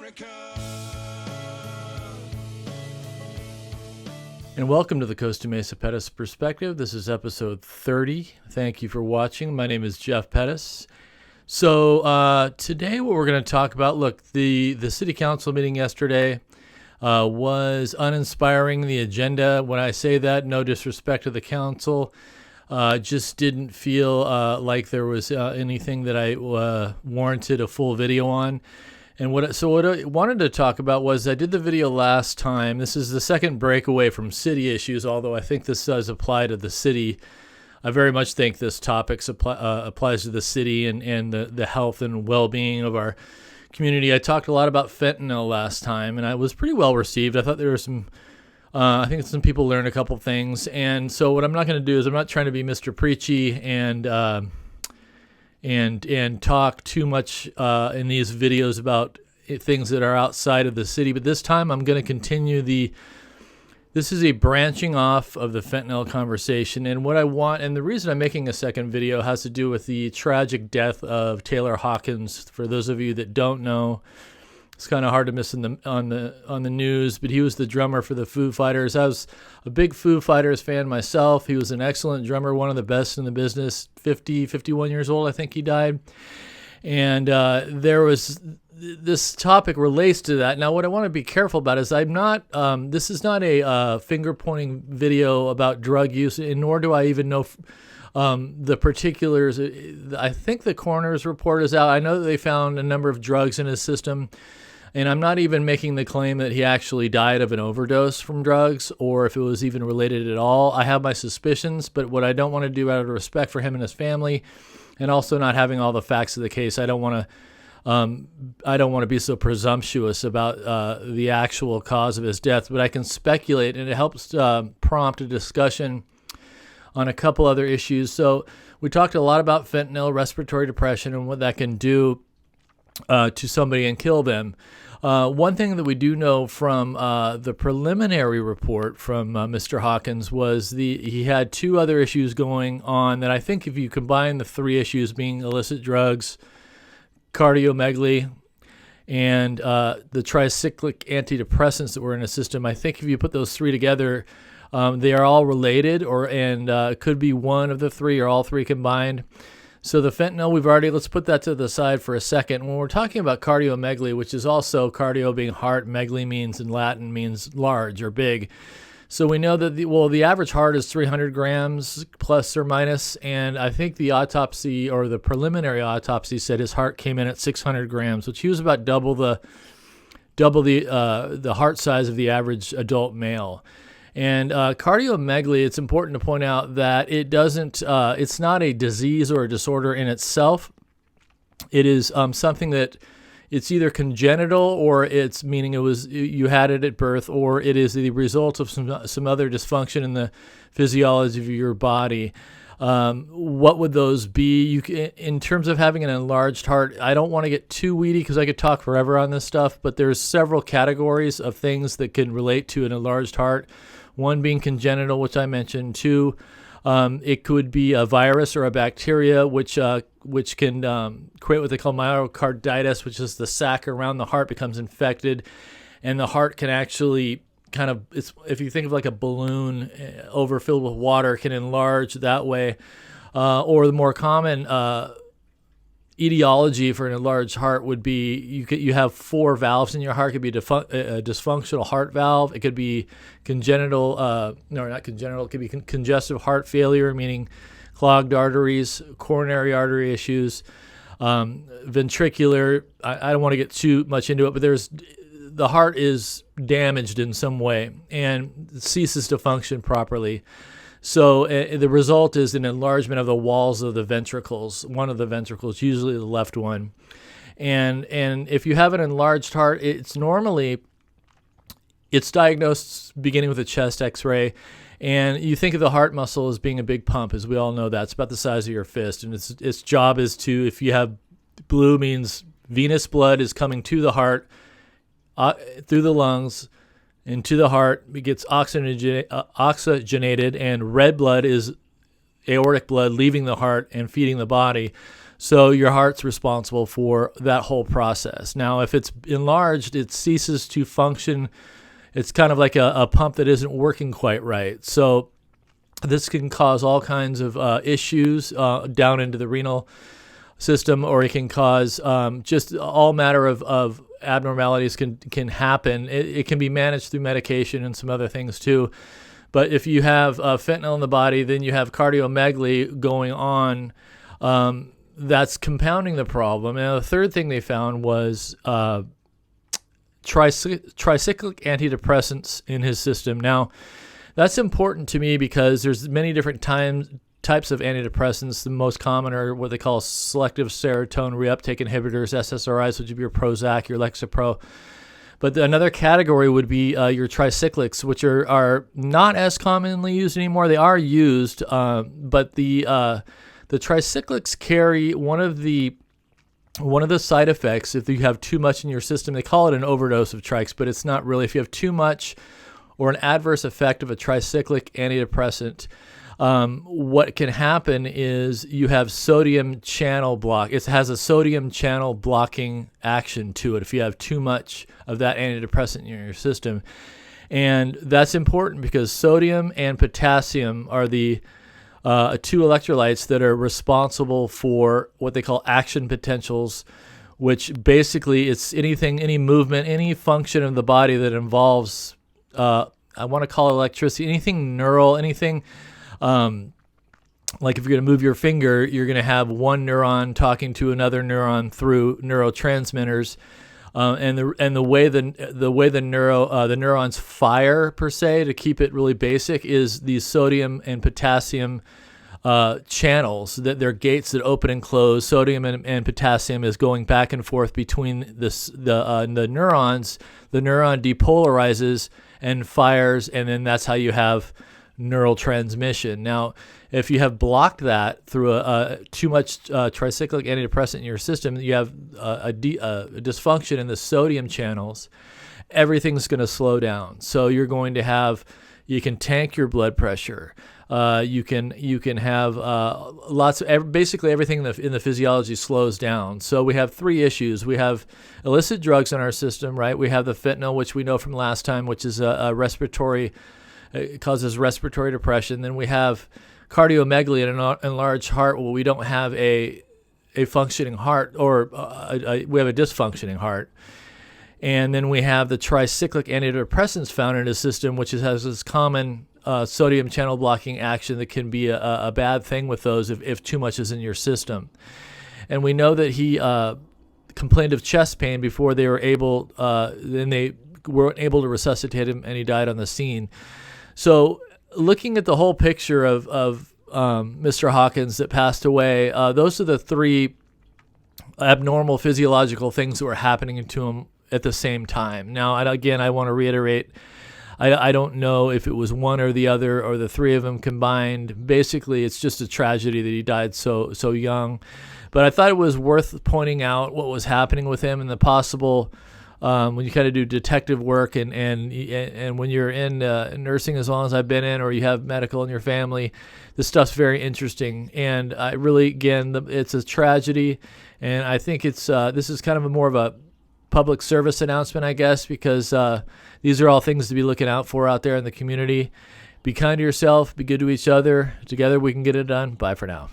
America. And welcome to the Costa Mesa Pettis Perspective. This is episode 30. Thank you for watching. My name is Jeff Pettis. So today what we're going to talk about, look, the city council meeting yesterday was uninspiring. The agenda, when I say that, no disrespect to the council, just didn't feel like there was anything that I warranted a full video on. And what I wanted to talk about was I did the video last time. This is the second breakaway from city issues, although I think this does apply to the city. I very much think this topic applies to the city and the health and well-being of our community. I talked a lot about fentanyl last time, and I was pretty well received. I thought there were some, I think some people learned a couple things. And so what I'm not going to do is I'm not trying to be Mr. Preachy and talk too much in these videos about things that are outside of the city. But this time I'm going to continue this is a branching off of the fentanyl conversation. And what I want, and the reason I'm making a second video has to do with the tragic death of Taylor Hawkins. For those of you that don't know, it's kind of hard to miss on the news, but he was the drummer for the Foo Fighters. I was a big Foo Fighters fan myself. He was an excellent drummer, one of the best in the business. 51 years old, I think he died. And there was this topic relates to that. Now, what I want to be careful about is I'm not. This is not a finger pointing video about drug use, and nor do I even know the particulars. I think the coroner's report is out. I know that they found a number of drugs in his system. And I'm not even making the claim that he actually died of an overdose from drugs or if it was even related at all. I have my suspicions, but what I don't want to do out of respect for him and his family, and also not having all the facts of the case, I don't want to be so presumptuous about the actual cause of his death. But I can speculate, and it helps prompt a discussion on a couple other issues. So we talked a lot about fentanyl, respiratory depression, and what that can do to somebody and kill them. One thing that we do know from the preliminary report from Mr. Hawkins was he had two other issues going on that I think if you combine the three issues being illicit drugs, cardiomegaly, and the tricyclic antidepressants that were in his system, I think if you put those three together, they are all related and could be one of the three or all three combined. So the fentanyl, let's put that to the side for a second. When we're talking about cardiomegaly, which is also cardio being heart, megaly means in Latin means large or big. So we know that the average heart is 300 grams plus or minus, and I think the autopsy or the preliminary autopsy said his heart came in at 600 grams, which he was about double the heart size of the average adult male. And cardiomegaly, it's important to point out that it's not a disease or a disorder in itself. It is something that it's either congenital or it's meaning you had it at birth, or it is the result of some other dysfunction in the physiology of your body. What would those be? In terms of having an enlarged heart, I don't want to get too weedy because I could talk forever on this stuff, but there's several categories of things that can relate to an enlarged heart. One being congenital, which I mentioned. Two, it could be a virus or a bacteria, which can create what they call myocarditis, which is the sac around the heart becomes infected, and the heart can actually if you think of like a balloon overfilled with water, can enlarge that way. Or the more common etiology for an enlarged heart would be you have four valves in your heart. It could be a dysfunctional heart valve. It could be congenital, not congenital. It could be congestive heart failure, meaning clogged arteries, coronary artery issues, ventricular. I don't want to get too much into it, but the heart is damaged in some way and ceases to function properly. So the result is an enlargement of the walls of the ventricles, one of the ventricles, usually the left one. And if you have an enlarged heart, it's diagnosed beginning with a chest x-ray. And you think of the heart muscle as being a big pump, as we all know that. It's about the size of your fist. And its job is to, if you have blue, means venous blood is coming to the heart, through the lungs, into the heart. It gets oxygenated, and red blood is aortic blood leaving the heart and feeding the body. So your heart's responsible for that whole process. Now, if it's enlarged, it ceases to function. It's kind of like a pump that isn't working quite right. So this can cause all kinds of issues down into the renal system, or it can cause just all matter of abnormalities can happen. It can be managed through medication and some other things too. But if you have fentanyl in the body, then you have cardiomegaly going on. That's compounding the problem. And the third thing they found was tricyclic antidepressants in his system. Now, that's important to me because there's many different types of antidepressants. The most common are what they call selective serotonin reuptake inhibitors, SSRIs, which would be your Prozac, your Lexapro. But another category would be your tricyclics, which are not as commonly used anymore. They are used, but the tricyclics carry one of the side effects. If you have too much in your system, they call it an overdose of trikes, but it's not really. If you have too much or an adverse effect of a tricyclic antidepressant, what can happen is you have sodium channel block. It has a sodium channel blocking action to it if you have too much of that antidepressant in your system. And that's important because sodium and potassium are the two electrolytes that are responsible for what they call action potentials, which basically it's any movement, any function of the body that involves, I want to call it electricity, anything neural, anything like if you're going to move your finger, you're going to have one neuron talking to another neuron through neurotransmitters. And the way the neurons fire per se, to keep it really basic, is these sodium and potassium channels, that they're gates that open and close. Sodium and potassium is going back and forth between the neurons. The neuron depolarizes and fires, and then that's how you have neural transmission. Now, if you have blocked that through too much tricyclic antidepressant in your system, you have a dysfunction in the sodium channels. Everything's going to slow down. So you're going to have, you can tank your blood pressure. You can have basically everything in the physiology slows down. So we have three issues. We have illicit drugs in our system, right? We have the fentanyl, which we know from last time, which is a respiratory. It causes respiratory depression. Then we have cardiomegaly and an enlarged heart. Well, we don't have a functioning heart, or we have a dysfunctioning heart. And then we have the tricyclic antidepressants found in the system, which has this common sodium channel blocking action that can be a bad thing with those if too much is in your system. And we know that he complained of chest pain before they were able, then they weren't able to resuscitate him, and he died on the scene. So looking at the whole picture of Mr. Hawkins that passed away, those are the three abnormal physiological things that were happening to him at the same time. Now, I want to reiterate, I don't know if it was one or the other or the three of them combined. Basically, it's just a tragedy that he died so young. But I thought it was worth pointing out what was happening with him and the possible, when you kind of do detective work and when you're in nursing as long as I've been in, or you have medical in your family, this stuff's very interesting. And I really, again, it's a tragedy, and I think it's this is kind of more of a public service announcement, I guess, because these are all things to be looking out for out there in the community. Be kind to yourself. Be good to each other. Together we can get it done. Bye for now.